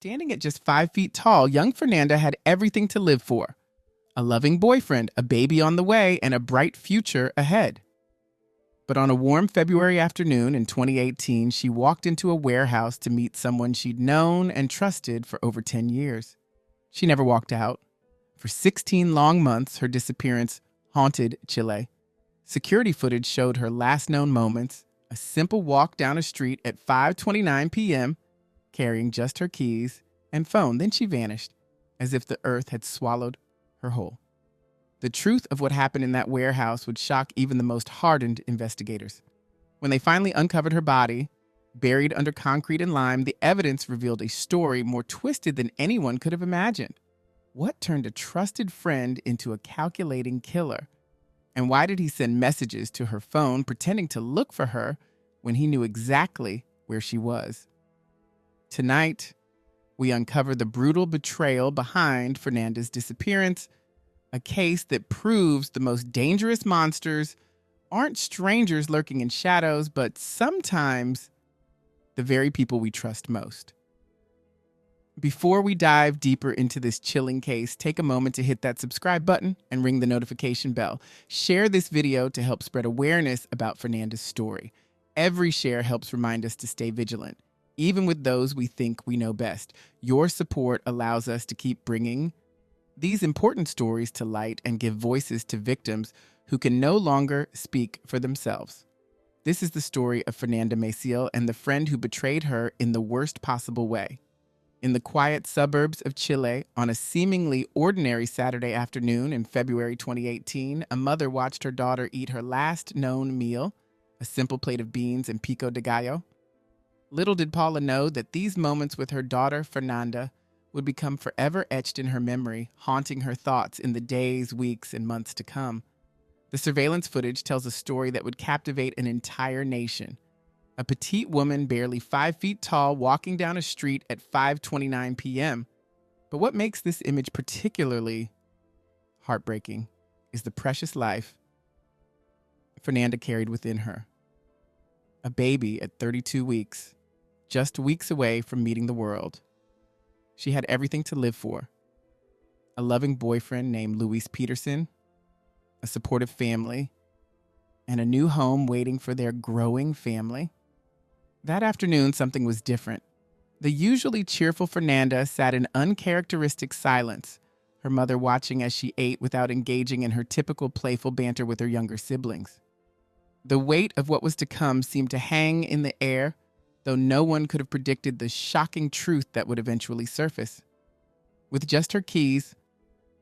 Standing at just 5 feet tall, young Fernanda had everything to live for: a loving boyfriend, a baby on the way, and a bright future ahead. But on a warm February afternoon in 2018, she walked into a warehouse to meet someone she'd known and trusted for over 10 years. She never walked out. For 16 long months, her disappearance haunted Chile. Security footage showed her last known moments: a simple walk down a street at 5:29 p.m., carrying just her keys and phone. Then she vanished, as if the earth had swallowed her whole. The truth of what happened in that warehouse would shock even the most hardened investigators. When they finally uncovered her body, buried under concrete and lime, the evidence revealed a story more twisted than anyone could have imagined. What turned a trusted friend into a calculating killer? And why did he send messages to her phone pretending to look for her when he knew exactly where she was? Tonight, we uncover the brutal betrayal behind Fernanda's disappearance, a case that proves the most dangerous monsters aren't strangers lurking in shadows, but sometimes the very people we trust most. Before we dive deeper into this chilling case, take a moment to hit that subscribe button and ring the notification bell. Share this video to help spread awareness about Fernanda's story. Every share helps remind us to stay vigilant, even with those we think we know best. Your support allows us to keep bringing these important stories to light and give voices to victims who can no longer speak for themselves. This is the story of Fernanda Maciel and the friend who betrayed her in the worst possible way. In the quiet suburbs of Chile, on a seemingly ordinary Saturday afternoon in February 2018, a mother watched her daughter eat her last known meal, a simple plate of beans and pico de gallo. Little did Paula know that these moments with her daughter, Fernanda, would become forever etched in her memory, haunting her thoughts in the days, weeks, and months to come. The surveillance footage tells a story that would captivate an entire nation. A petite woman, barely 5 feet tall, walking down a street at 5:29 p.m. But what makes this image particularly heartbreaking is the precious life Fernanda carried within her. A baby at 32 weeks, just weeks away from meeting the world. She had everything to live for: a loving boyfriend named Luis Peterson, a supportive family, and a new home waiting for their growing family. That afternoon, something was different. The usually cheerful Fernanda sat in uncharacteristic silence, her mother watching as she ate without engaging in her typical playful banter with her younger siblings. The weight of what was to come seemed to hang in the air, though no one could have predicted the shocking truth that would eventually surface. With just her keys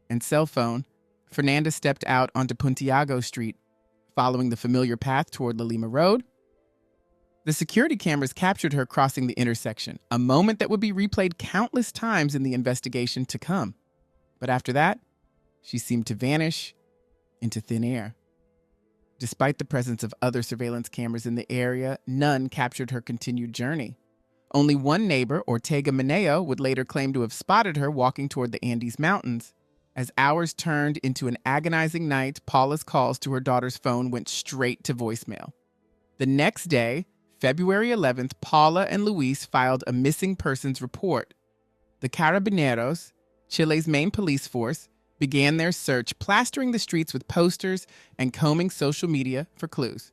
and cell phone, Fernanda stepped out onto Puntiago Street, following the familiar path toward La Lima Road. The security cameras captured her crossing the intersection, a moment that would be replayed countless times in the investigation to come. But after that, she seemed to vanish into thin air. Despite the presence of other surveillance cameras in the area, none captured her continued journey. Only one neighbor, Ortega Mineo, would later claim to have spotted her walking toward the Andes Mountains. As hours turned into an agonizing night, Paula's calls to her daughter's phone went straight to voicemail. The next day, February 11th, Paula and Luis filed a missing persons report. The Carabineros, Chile's main police force, began their search, plastering the streets with posters and combing social media for clues.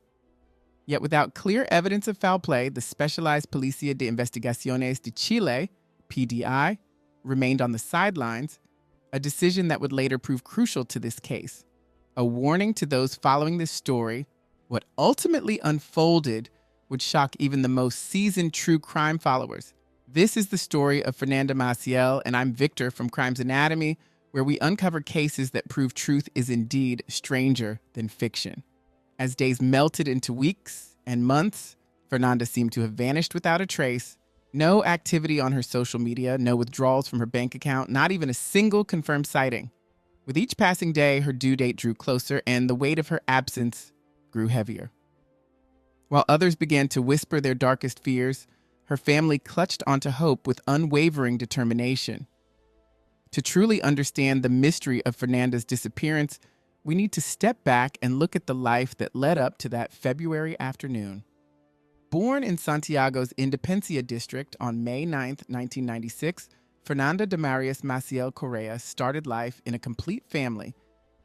Yet without clear evidence of foul play, the Specialized Policía de Investigaciones de Chile, PDI, remained on the sidelines, a decision that would later prove crucial to this case. A warning to those following this story: what ultimately unfolded would shock even the most seasoned true crime followers. This is the story of Fernanda Maciel, and I'm Victor from Crimes Anatomy, where we uncover cases that prove truth is indeed stranger than fiction. As days melted into weeks and months, Fernanda seemed to have vanished without a trace. No activity on her social media, no withdrawals from her bank account, not even a single confirmed sighting. With each passing day, her due date drew closer, and the weight of her absence grew heavier. While others began to whisper their darkest fears, her family clutched onto hope with unwavering determination. To truly understand the mystery of Fernanda's disappearance, we need to step back and look at the life that led up to that February afternoon. Born in Santiago's Independencia district on May 9, 1996, Fernanda Maciel Correa started life in a complete family,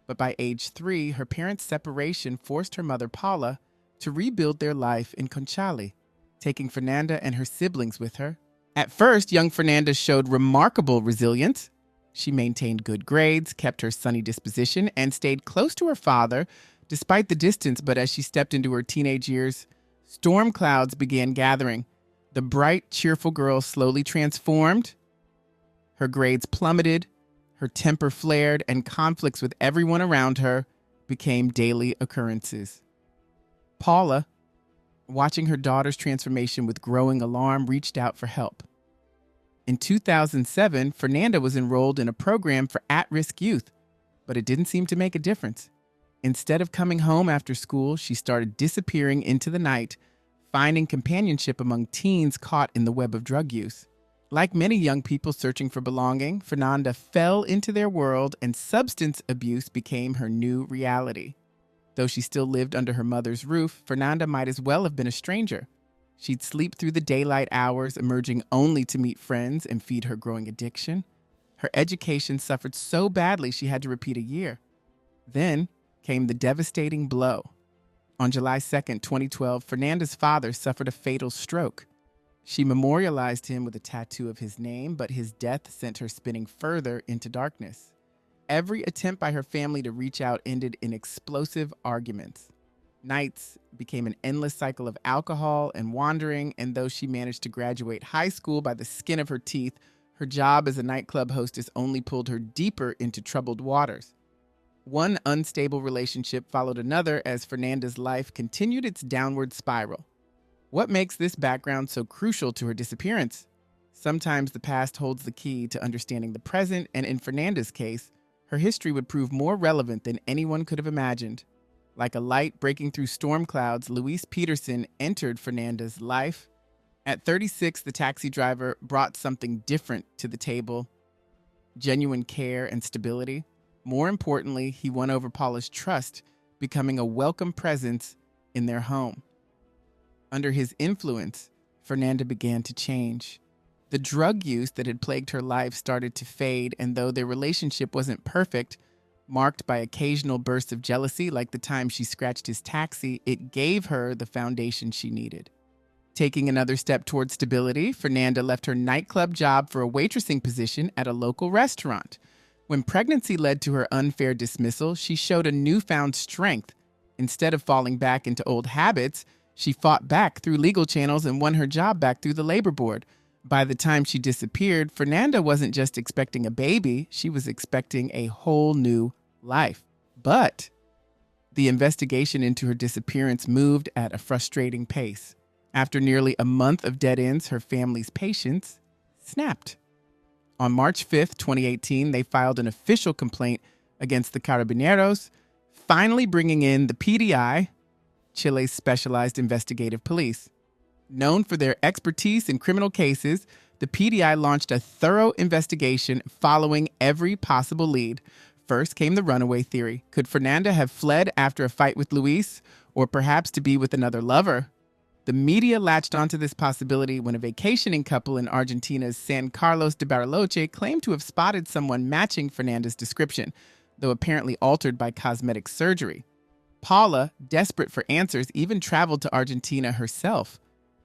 but by age 3, her parents' separation forced her mother Paula to rebuild their life in Conchali, taking Fernanda and her siblings with her. At first, young Fernanda showed remarkable resilience. She maintained good grades, kept her sunny disposition, and stayed close to her father despite the distance. But as she stepped into her teenage years, storm clouds began gathering. The bright, cheerful girl slowly transformed. Her grades plummeted, her temper flared, and conflicts with everyone around her became daily occurrences. Paula, watching her daughter's transformation with growing alarm, reached out for help. In 2007, Fernanda was enrolled in a program for at-risk youth, but it didn't seem to make a difference. Instead of coming home after school, she started disappearing into the night, finding companionship among teens caught in the web of drug use. Like many young people searching for belonging, Fernanda fell into their world and substance abuse became her new reality. Though she still lived under her mother's roof, Fernanda might as well have been a stranger. She'd sleep through the daylight hours, emerging only to meet friends and feed her growing addiction. Her education suffered so badly she had to repeat a year. Then came the devastating blow. On July 2, 2012, Fernanda's father suffered a fatal stroke. She memorialized him with a tattoo of his name, but his death sent her spinning further into darkness. Every attempt by her family to reach out ended in explosive arguments. Nights became an endless cycle of alcohol and wandering, and though she managed to graduate high school by the skin of her teeth, her job as a nightclub hostess only pulled her deeper into troubled waters. One unstable relationship followed another as Fernanda's life continued its downward spiral. What makes this background so crucial to her disappearance? Sometimes the past holds the key to understanding the present, and in Fernanda's case, her history would prove more relevant than anyone could have imagined. Like a light breaking through storm clouds, Luis Peterson entered Fernanda's life. At 36, the taxi driver brought something different to the table: genuine care and stability. More importantly, he won over Paula's trust, becoming a welcome presence in their home. Under his influence, Fernanda began to change. The drug use that had plagued her life started to fade, and though their relationship wasn't perfect, marked by occasional bursts of jealousy like the time she scratched his taxi, it gave her the foundation she needed. Taking another step toward stability, Fernanda left her nightclub job for a waitressing position at a local restaurant. When pregnancy led to her unfair dismissal, she showed a newfound strength. Instead of falling back into old habits, she fought back through legal channels and won her job back through the labor board. By the time she disappeared, Fernanda wasn't just expecting a baby, she was expecting a whole new life. But the investigation into her disappearance moved at a frustrating pace. After nearly a month of dead ends, her family's patience snapped. On March 5, 2018, they filed an official complaint against the Carabineros, finally bringing in the PDI, Chile's specialized investigative police. Known for their expertise in criminal cases, the PDI launched a thorough investigation following every possible lead. First came the runaway theory. Could Fernanda have fled after a fight with Luis, or perhaps to be with another lover? The media latched onto this possibility when a vacationing couple in Argentina's San Carlos de Bariloche claimed to have spotted someone matching Fernanda's description, though apparently altered by cosmetic surgery. Paula, desperate for answers, even traveled to Argentina herself.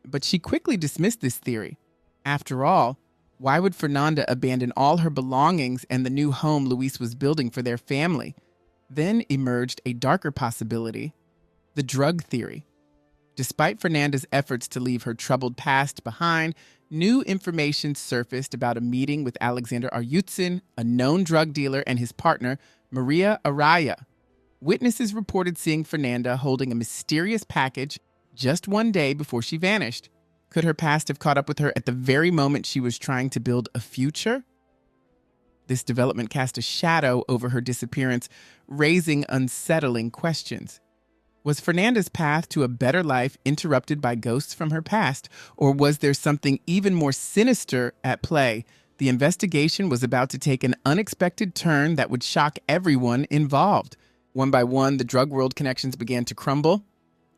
But she quickly dismissed this theory. After all, why would Fernanda abandon all her belongings and the new home Luis was building for their family? Then emerged a darker possibility: the drug theory. Despite Fernanda's efforts to leave her troubled past behind, new information surfaced about a meeting with Alexander Aryutzin, a known drug dealer, and his partner, Maria Araya. Witnesses reported seeing Fernanda holding a mysterious package just one day before she vanished. Could her past have caught up with her at the very moment she was trying to build a future? This development cast a shadow over her disappearance, raising unsettling questions. Was Fernanda's path to a better life interrupted by ghosts from her past, or was there something even more sinister at play? The investigation was about to take an unexpected turn that would shock everyone involved. One by one, the drug world connections began to crumble.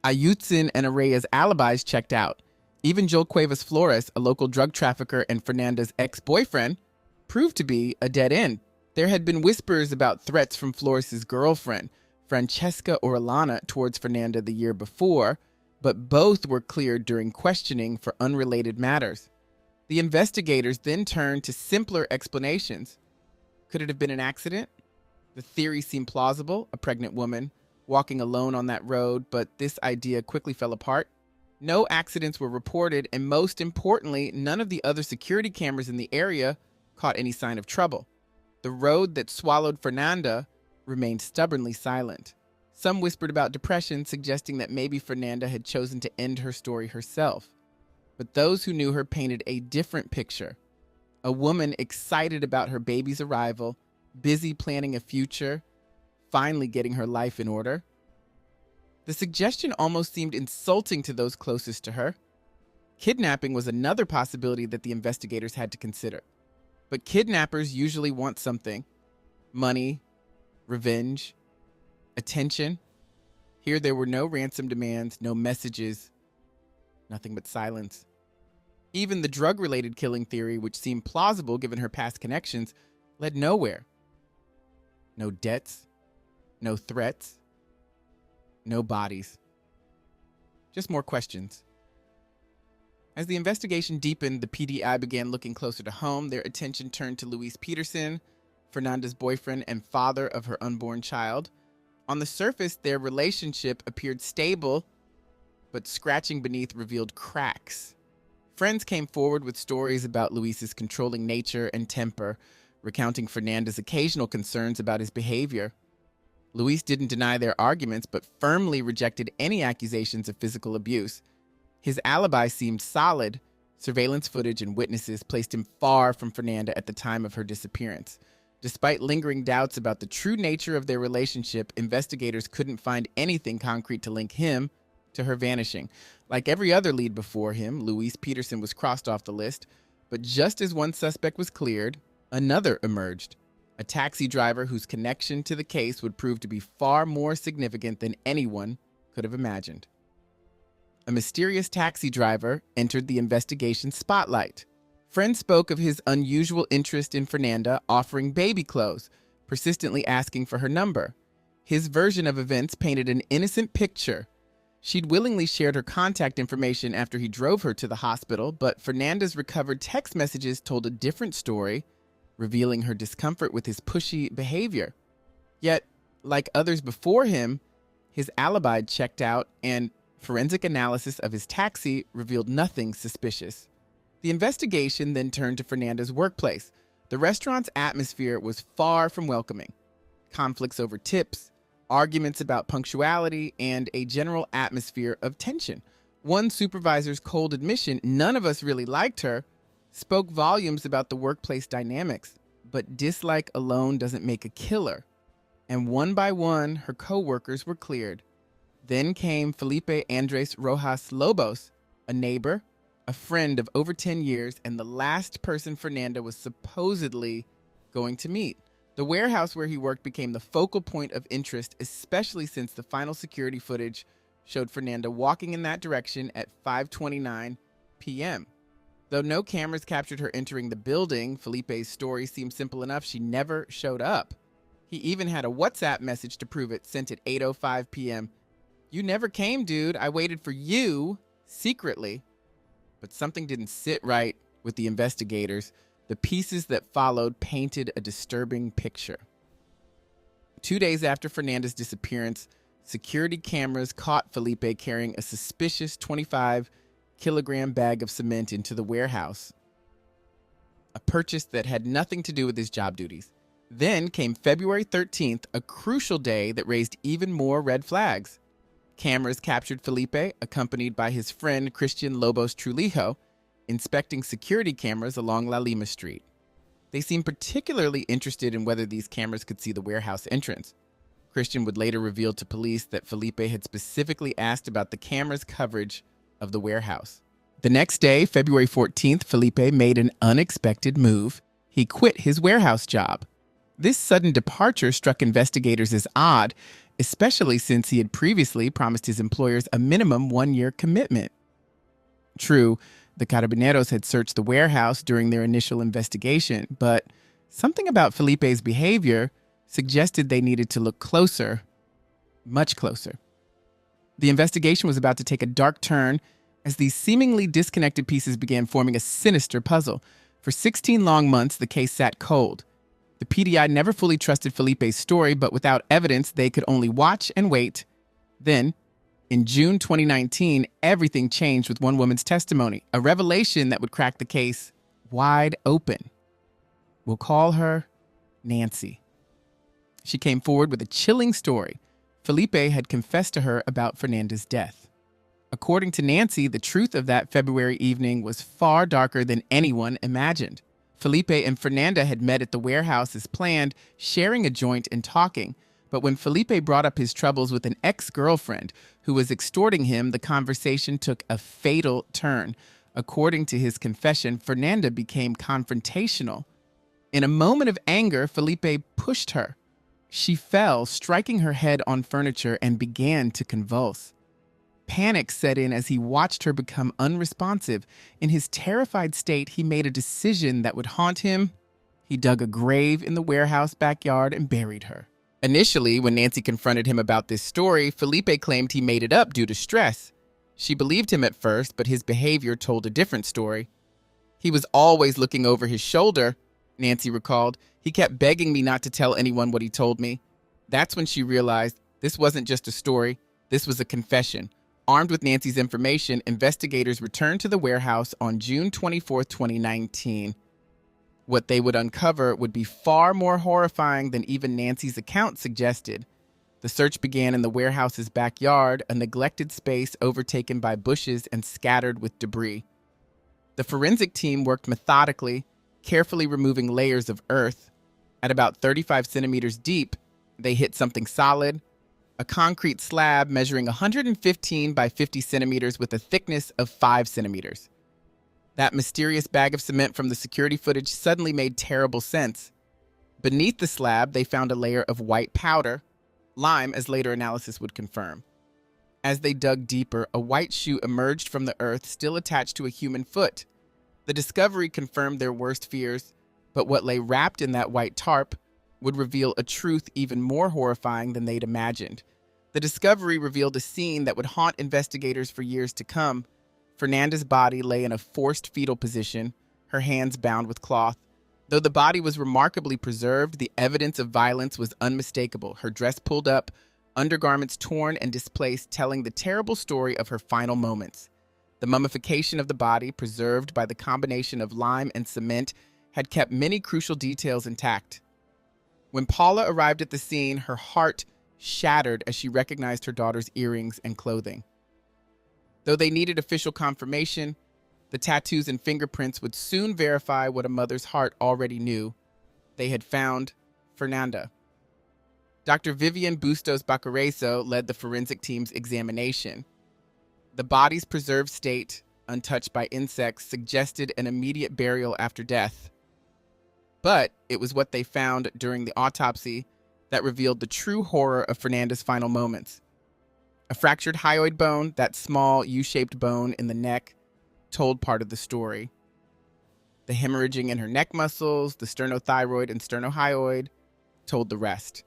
Ayutzin and Area's alibis checked out. Even Joel Cuevas Flores, a local drug trafficker and Fernanda's ex-boyfriend, proved to be a dead end. There had been whispers about threats from Flores' girlfriend, Francesca Orellana, towards Fernanda the year before, but both were cleared during questioning for unrelated matters. The investigators then turned to simpler explanations. Could it have been an accident? The theory seemed plausible, a pregnant woman walking alone on that road, but this idea quickly fell apart. No accidents were reported, and most importantly, none of the other security cameras in the area caught any sign of trouble. The road that swallowed Fernanda remained stubbornly silent. Some whispered about depression, suggesting that maybe Fernanda had chosen to end her story herself. But those who knew her painted a different picture. A woman excited about her baby's arrival, busy planning a future, finally getting her life in order. The suggestion almost seemed insulting to those closest to her. Kidnapping was another possibility that the investigators had to consider. But kidnappers usually want something: money, revenge, attention. Here there were no ransom demands, no messages, nothing but silence. Even the drug-related killing theory, which seemed plausible given her past connections, led nowhere. No debts, no threats, no bodies. Just more questions. As the investigation deepened, the PDI began looking closer to home. Their attention turned to Luis Peterson, Fernanda's boyfriend and father of her unborn child. On the surface, their relationship appeared stable, but scratching beneath revealed cracks. Friends came forward with stories about Luis's controlling nature and temper, recounting Fernanda's occasional concerns about his behavior. Luis didn't deny their arguments, but firmly rejected any accusations of physical abuse. His alibi seemed solid. Surveillance footage and witnesses placed him far from Fernanda at the time of her disappearance. Despite lingering doubts about the true nature of their relationship, investigators couldn't find anything concrete to link him to her vanishing. Like every other lead before him, Luis Peterson was crossed off the list, but just as one suspect was cleared, another emerged. A taxi driver whose connection to the case would prove to be far more significant than anyone could have imagined. A mysterious taxi driver entered the investigation spotlight. Friends spoke of his unusual interest in Fernanda, offering baby clothes, persistently asking for her number. His version of events painted an innocent picture. She'd willingly shared her contact information after he drove her to the hospital, but Fernanda's recovered text messages told a different story, revealing her discomfort with his pushy behavior. Yet, like others before him, his alibi checked out, and forensic analysis of his taxi revealed nothing suspicious. The investigation then turned to Fernanda's workplace. The restaurant's atmosphere was far from welcoming. Conflicts over tips, arguments about punctuality, and a general atmosphere of tension. One supervisor's cold admission, "None of us really liked her," spoke volumes about the workplace dynamics. But dislike alone doesn't make a killer. And one by one, her co-workers were cleared. Then came Felipe Andres Rojas Lobos, a neighbor, a friend of over 10 years, and the last person Fernanda was supposedly going to meet. The warehouse where he worked became the focal point of interest, especially since the final security footage showed Fernanda walking in that direction at 5:29 p.m. Though no cameras captured her entering the building, Felipe's story seemed simple enough. She never showed up. He even had a WhatsApp message to prove it, sent at 8:05 p.m. "You never came, dude. I waited for you," secretly. But something didn't sit right with the investigators. The pieces that followed painted a disturbing picture. 2 days after Fernanda's disappearance, security cameras caught Felipe carrying a suspicious 25-kilogram bag of cement into the warehouse, a purchase that had nothing to do with his job duties. Then came February 13th, a crucial day that raised even more red flags. Cameras captured Felipe, accompanied by his friend Christian Lobos Trujillo, inspecting security cameras along La Lima Street. They seemed particularly interested in whether these cameras could see the warehouse entrance. Christian would later reveal to police that Felipe had specifically asked about the camera's coverage of the warehouse. The next day, February 14th, Felipe made an unexpected move. He quit his warehouse job. This sudden departure struck investigators as odd, especially since he had previously promised his employers a minimum 1-year commitment. True, the Carabineros had searched the warehouse during their initial investigation, but something about Felipe's behavior suggested they needed to look closer, much closer. The investigation was about to take a dark turn as these seemingly disconnected pieces began forming a sinister puzzle. For 16 long months, the case sat cold. The PDI never fully trusted Felipe's story, but without evidence, they could only watch and wait. Then, in June 2019, everything changed with one woman's testimony, a revelation that would crack the case wide open. We'll call her Nancy. She came forward with a chilling story. Felipe had confessed to her about Fernanda's death. According to Nancy, the truth of that February evening was far darker than anyone imagined. Felipe and Fernanda had met at the warehouse as planned, sharing a joint and talking. But when Felipe brought up his troubles with an ex-girlfriend who was extorting him, the conversation took a fatal turn. According to his confession, Fernanda became confrontational. In a moment of anger, Felipe pushed her. She fell, striking her head on furniture, and began to convulse. Panic set in as he watched her become unresponsive. In his terrified state, he made a decision that would haunt him. He dug a grave in the warehouse backyard and buried her. Initially, when Nancy confronted him about this story, Felipe claimed he made it up due to stress. She believed him at first, but his behavior told a different story. He was always looking over his shoulder, Nancy recalled. He kept begging me not to tell anyone what he told me. That's when she realized this wasn't just a story, this was a confession. Armed with Nancy's information, investigators returned to the warehouse on June 24, 2019. What they would uncover would be far more horrifying than even Nancy's account suggested. The search began in the warehouse's backyard, a neglected space overtaken by bushes and scattered with debris. The forensic team worked methodically, carefully removing layers of earth. At about 35 centimeters deep, they hit something solid, a concrete slab measuring 115 by 50 centimeters with a thickness of 5 centimeters. That mysterious bag of cement from the security footage suddenly made terrible sense. Beneath the slab, they found a layer of white powder, lime, as later analysis would confirm. As they dug deeper, a white shoe emerged from the earth, still attached to a human foot. The discovery confirmed their worst fears, but what lay wrapped in that white tarp would reveal a truth even more horrifying than they'd imagined. The discovery revealed a scene that would haunt investigators for years to come. Fernanda's body lay in a forced fetal position, her hands bound with cloth. Though the body was remarkably preserved, the evidence of violence was unmistakable. Her dress pulled up, undergarments torn and displaced, telling the terrible story of her final moments. The mummification of the body, preserved by the combination of lime and cement, had kept many crucial details intact. When Paula arrived at the scene, her heart shattered as she recognized her daughter's earrings and clothing. Though they needed official confirmation, the tattoos and fingerprints would soon verify what a mother's heart already knew. They had found Fernanda. Dr. Vivian Bustos Bacareso led the forensic team's examination. The body's preserved state, untouched by insects, suggested an immediate burial after death. But it was what they found during the autopsy that revealed the true horror of Fernanda's final moments. A fractured hyoid bone, that small U-shaped bone in the neck, told part of the story. The hemorrhaging in her neck muscles, the sternothyroid and sternohyoid, told the rest.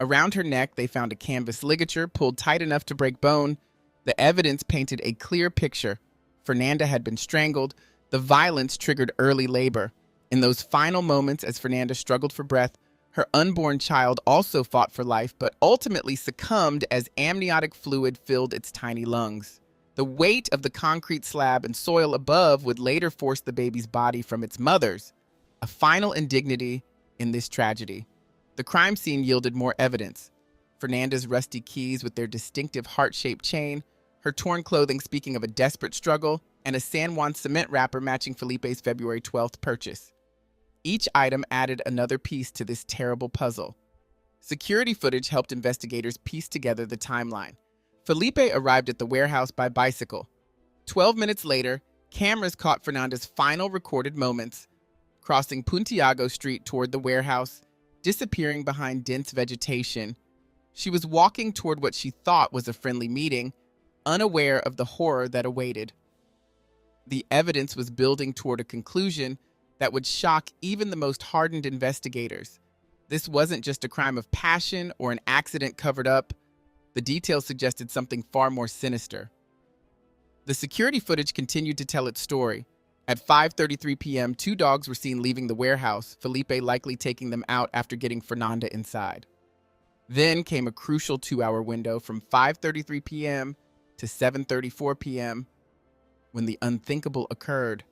Around her neck, they found a canvas ligature pulled tight enough to break bone. The evidence painted a clear picture. Fernanda had been strangled. The violence triggered early labor. In those final moments, as Fernanda struggled for breath, her unborn child also fought for life, but ultimately succumbed as amniotic fluid filled its tiny lungs. The weight of the concrete slab and soil above would later force the baby's body from its mother's, a final indignity in this tragedy. The crime scene yielded more evidence. Fernanda's rusty keys with their distinctive heart-shaped chain, her torn clothing speaking of a desperate struggle, and a San Juan cement wrapper matching Felipe's February 12th purchase. Each item added another piece to this terrible puzzle. Security footage helped investigators piece together the timeline. Felipe arrived at the warehouse by bicycle. 12 minutes later, cameras caught Fernanda's final recorded moments, crossing Puntiago Street toward the warehouse, disappearing behind dense vegetation. She was walking toward what she thought was a friendly meeting, unaware of the horror that awaited. The evidence was building toward a conclusion that would shock even the most hardened investigators. This wasn't just a crime of passion or an accident covered up. The details suggested something far more sinister. The security footage continued to tell its story. At 5:33 p.m., two dogs were seen leaving the warehouse, Felipe likely taking them out after getting Fernanda inside. Then came a crucial 2-hour window from 5:33 p.m. to 7:34 p.m. when the unthinkable occurred.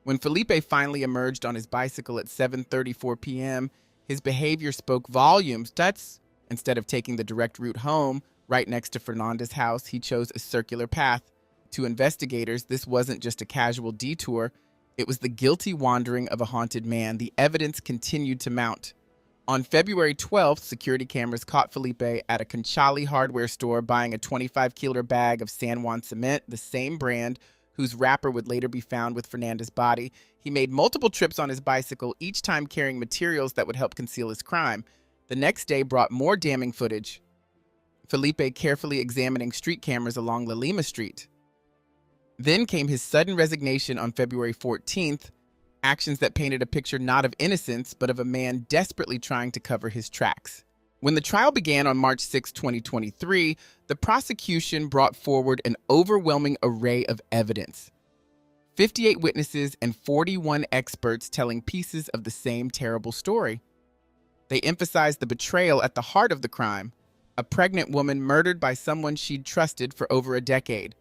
When Felipe finally emerged on his bicycle at 7:34 p.m., his behavior spoke volumes. Instead of taking the direct route home, right next to Fernanda's house, he chose a circular path. To investigators, this wasn't just a casual detour. It was the guilty wandering of a haunted man. The evidence continued to mount. On February 12th, security cameras caught Felipe at a Conchali hardware store buying a 25-kilo bag of San Juan cement, the same brand whose wrapper would later be found with Fernanda's body. He made multiple trips on his bicycle, each time carrying materials that would help conceal his crime. The next day brought more damning footage. Felipe carefully examining street cameras along La Lima Street. Then came his sudden resignation on February 14th, actions that painted a picture not of innocence, but of a man desperately trying to cover his tracks. When the trial began on March 6, 2023, the prosecution brought forward an overwhelming array of evidence. 58 witnesses and 41 experts telling pieces of the same terrible story. They emphasized the betrayal at the heart of the crime, a pregnant woman murdered by someone she'd trusted for over a decade.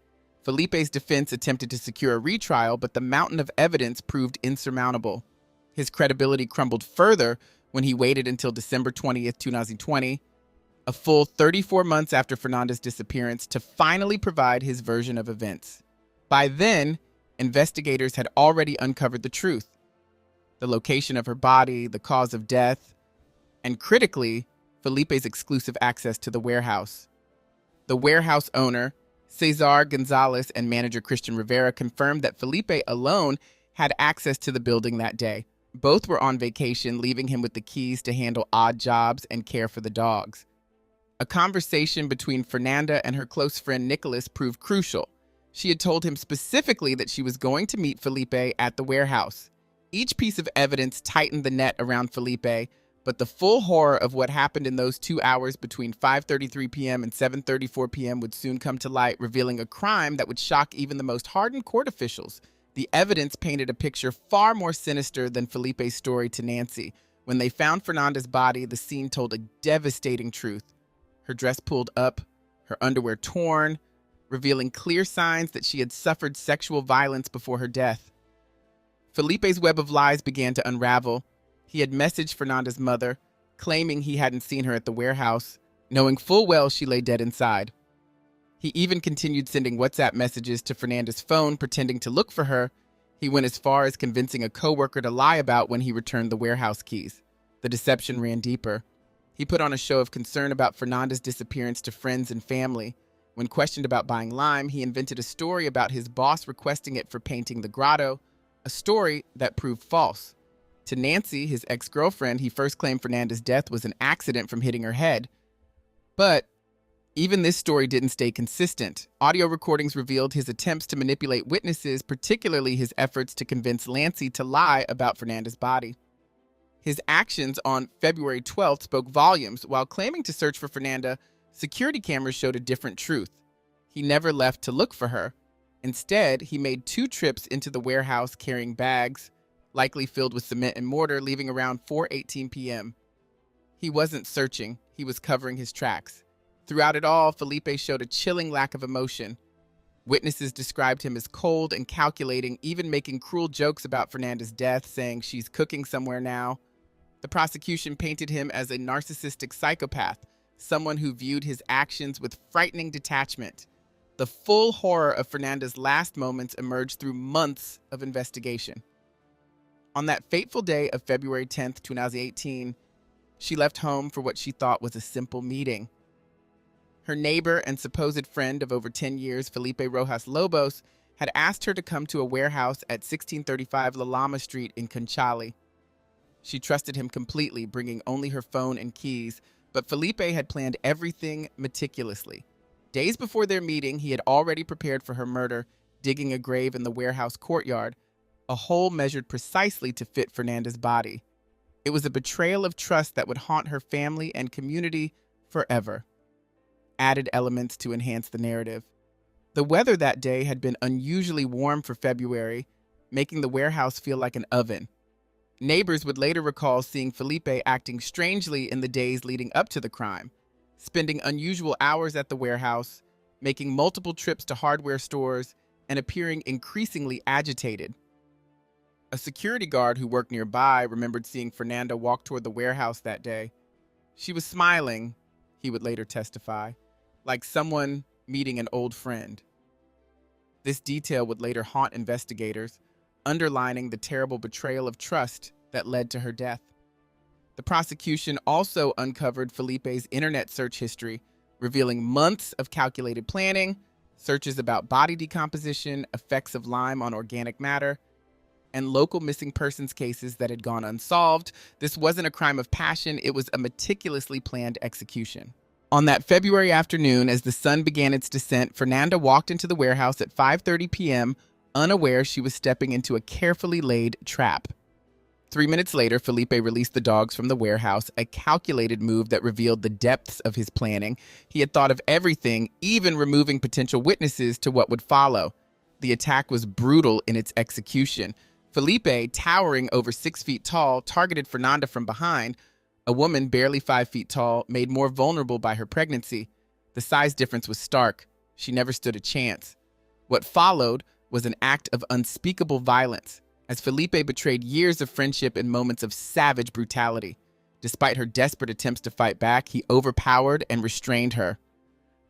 Felipe's defense attempted to secure a retrial, but the mountain of evidence proved insurmountable. His credibility crumbled further when he waited until December 20th, 2020, a full 34 months after Fernanda's disappearance, to finally provide his version of events. By then, investigators had already uncovered the truth: the location of her body, the cause of death, and critically, Felipe's exclusive access to the warehouse. The warehouse owner, Cesar Gonzalez, and manager Christian Rivera confirmed that Felipe alone had access to the building that day. Both were on vacation, leaving him with the keys to handle odd jobs and care for the dogs. A conversation between Fernanda and her close friend Nicholas proved crucial. She had told him specifically that she was going to meet Felipe at the warehouse. Each piece of evidence tightened the net around Felipe, but the full horror of what happened in those 2 hours between 5:33 p.m. and 7:34 p.m. would soon come to light, revealing a crime that would shock even the most hardened court officials. The evidence painted a picture far more sinister than Felipe's story to Nancy. When they found Fernanda's body, the scene told a devastating truth. Her dress pulled up, her underwear torn, revealing clear signs that she had suffered sexual violence before her death. Felipe's web of lies began to unravel. He had messaged Fernanda's mother, claiming he hadn't seen her at the warehouse, knowing full well she lay dead inside. He even continued sending WhatsApp messages to Fernanda's phone, pretending to look for her. He went as far as convincing a coworker to lie about when he returned the warehouse keys. The deception ran deeper. He put on a show of concern about Fernanda's disappearance to friends and family. When questioned about buying lime, he invented a story about his boss requesting it for painting the grotto, a story that proved false. To Nancy, his ex-girlfriend, he first claimed Fernanda's death was an accident from hitting her head. But even this story didn't stay consistent. Audio recordings revealed his attempts to manipulate witnesses, particularly his efforts to convince Nancy to lie about Fernanda's body. His actions on February 12th spoke volumes. While claiming to search for Fernanda, security cameras showed a different truth. He never left to look for her. Instead, he made 2 trips into the warehouse carrying bags, likely filled with cement and mortar, leaving around 4:18 p.m. He wasn't searching, he was covering his tracks. Throughout it all, Felipe showed a chilling lack of emotion. Witnesses described him as cold and calculating, even making cruel jokes about Fernanda's death, saying she's cooking somewhere now. The prosecution painted him as a narcissistic psychopath, someone who viewed his actions with frightening detachment. The full horror of Fernanda's last moments emerged through months of investigation. On that fateful day of February 10th, 2018, she left home for what she thought was a simple meeting. Her neighbor and supposed friend of over 10 years, Felipe Rojas Lobos, had asked her to come to a warehouse at 1635 La Lama Street in Conchali. She trusted him completely, bringing only her phone and keys, But Felipe had planned everything meticulously. Days before their meeting, he had already prepared for her murder, digging a grave in the warehouse courtyard, a hole measured precisely to fit Fernanda's body. It was a betrayal of trust that would haunt her family and community forever. Added elements to enhance the narrative. The weather that day had been unusually warm for February, making the warehouse feel like an oven. Neighbors would later recall seeing Felipe acting strangely in the days leading up to the crime, spending unusual hours at the warehouse, making multiple trips to hardware stores, and appearing increasingly agitated. A security guard who worked nearby remembered seeing Fernanda walk toward the warehouse that day. She was smiling, he would later testify, like someone meeting an old friend. This detail would later haunt investigators, underlining the terrible betrayal of trust that led to her death. The prosecution also uncovered Felipe's internet search history, revealing months of calculated planning, searches about body decomposition, effects of lime on organic matter, and local missing persons cases that had gone unsolved. This wasn't a crime of passion, it was a meticulously planned execution. On that February afternoon, as the sun began its descent, Fernanda walked into the warehouse at 5:30 p.m., unaware she was stepping into a carefully laid trap. 3 minutes later, Felipe released the dogs from the warehouse, a calculated move that revealed the depths of his planning. He had thought of everything, even removing potential witnesses to what would follow. The attack was brutal in its execution. Felipe, towering over 6 feet tall, targeted Fernanda from behind. A woman barely 5 feet tall, made more vulnerable by her pregnancy. The size difference was stark. She never stood a chance. What followed was an act of unspeakable violence, as Felipe betrayed years of friendship in moments of savage brutality. Despite her desperate attempts to fight back, he overpowered and restrained her.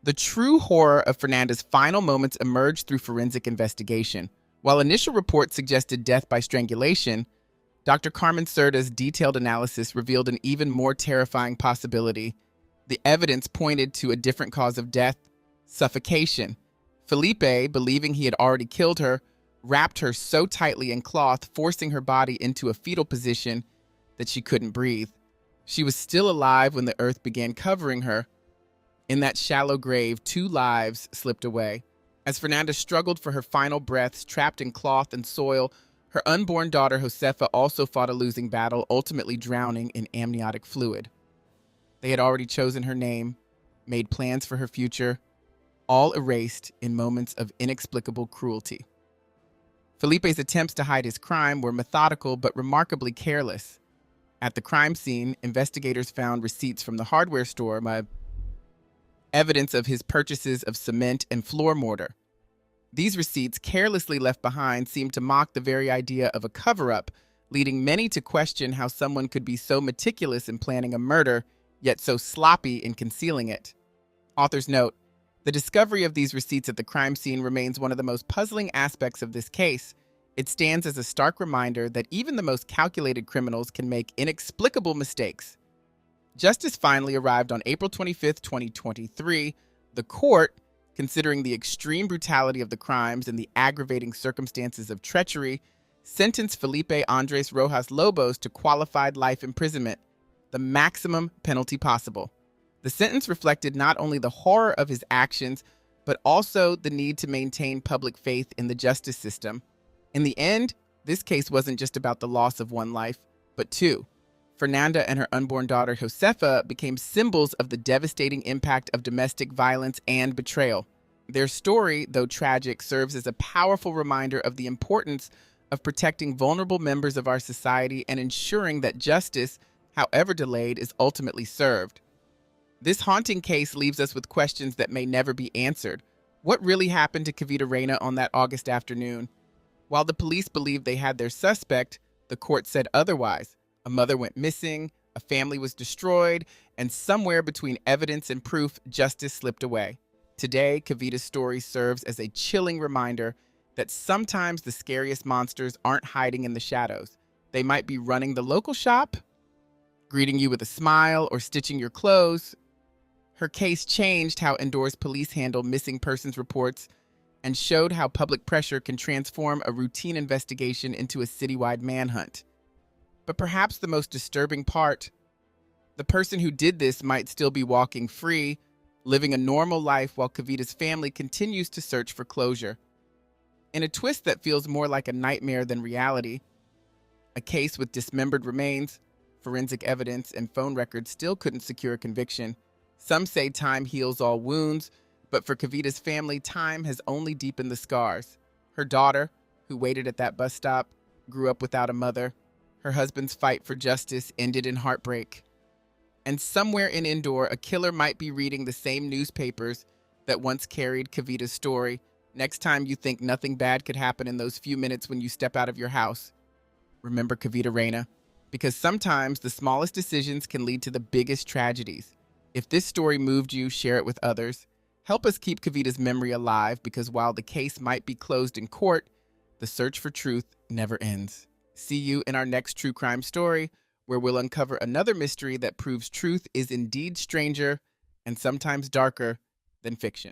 The true horror of Fernanda's final moments emerged through forensic investigation. While initial reports suggested death by strangulation, Dr. Carmen Cerda's detailed analysis revealed an even more terrifying possibility. The evidence pointed to a different cause of death: suffocation. Felipe, believing he had already killed her, wrapped her so tightly in cloth, forcing her body into a fetal position that she couldn't breathe. She was still alive when the earth began covering her. In that shallow grave, 2 lives slipped away. As Fernanda struggled for her final breaths, trapped in cloth and soil, her unborn daughter Josefa also fought a losing battle, ultimately drowning in amniotic fluid. They had already chosen her name, made plans for her future, all erased in moments of inexplicable cruelty. Felipe's attempts to hide his crime were methodical but remarkably careless. At the crime scene, investigators found receipts from the hardware store, evidence of his purchases of cement and floor mortar. These receipts, carelessly left behind, seemed to mock the very idea of a cover-up, leading many to question how someone could be so meticulous in planning a murder, yet so sloppy in concealing it. Authors note, the discovery of these receipts at the crime scene remains one of the most puzzling aspects of this case. It stands as a stark reminder that even the most calculated criminals can make inexplicable mistakes. Justice finally arrived on April 25, 2023. The court, considering the extreme brutality of the crimes and the aggravating circumstances of treachery, sentenced Felipe Andres Rojas Lobos to qualified life imprisonment, the maximum penalty possible. The sentence reflected not only the horror of his actions, but also the need to maintain public faith in the justice system. In the end, this case wasn't just about the loss of one life, but 2. Fernanda and her unborn daughter Josefa became symbols of the devastating impact of domestic violence and betrayal. Their story, though tragic, serves as a powerful reminder of the importance of protecting vulnerable members of our society and ensuring that justice, however delayed, is ultimately served. This haunting case leaves us with questions that may never be answered. What really happened to Kavita Reyna on that August afternoon? While the police believed they had their suspect, the court said otherwise. A mother went missing, a family was destroyed, and somewhere between evidence and proof, justice slipped away. Today, Kavita's story serves as a chilling reminder that sometimes the scariest monsters aren't hiding in the shadows. They might be running the local shop, greeting you with a smile, or stitching your clothes. Her case changed how Indor's police handle missing persons reports and showed how public pressure can transform a routine investigation into a citywide manhunt. But perhaps the most disturbing part The person who did this might still be walking free, living a normal life while Kavita's family continues to search for closure. In a twist that feels more like a nightmare than reality, a case with dismembered remains, forensic evidence, and phone records still couldn't secure a conviction. Some say time heals all wounds, but for Kavita's family, time has only deepened the scars. Her daughter, who waited at that bus stop, grew up without a mother. Her husband's fight for justice ended in heartbreak. And somewhere in Indore, a killer might be reading the same newspapers that once carried Kavita's story. Next time you think nothing bad could happen in those few minutes when you step out of your house, remember Kavita Reyna, because sometimes the smallest decisions can lead to the biggest tragedies. If this story moved you, share it with others. Help us keep Kavita's memory alive, because while the case might be closed in court, the search for truth never ends. See you in our next true crime story, where we'll uncover another mystery that proves truth is indeed stranger and sometimes darker than fiction.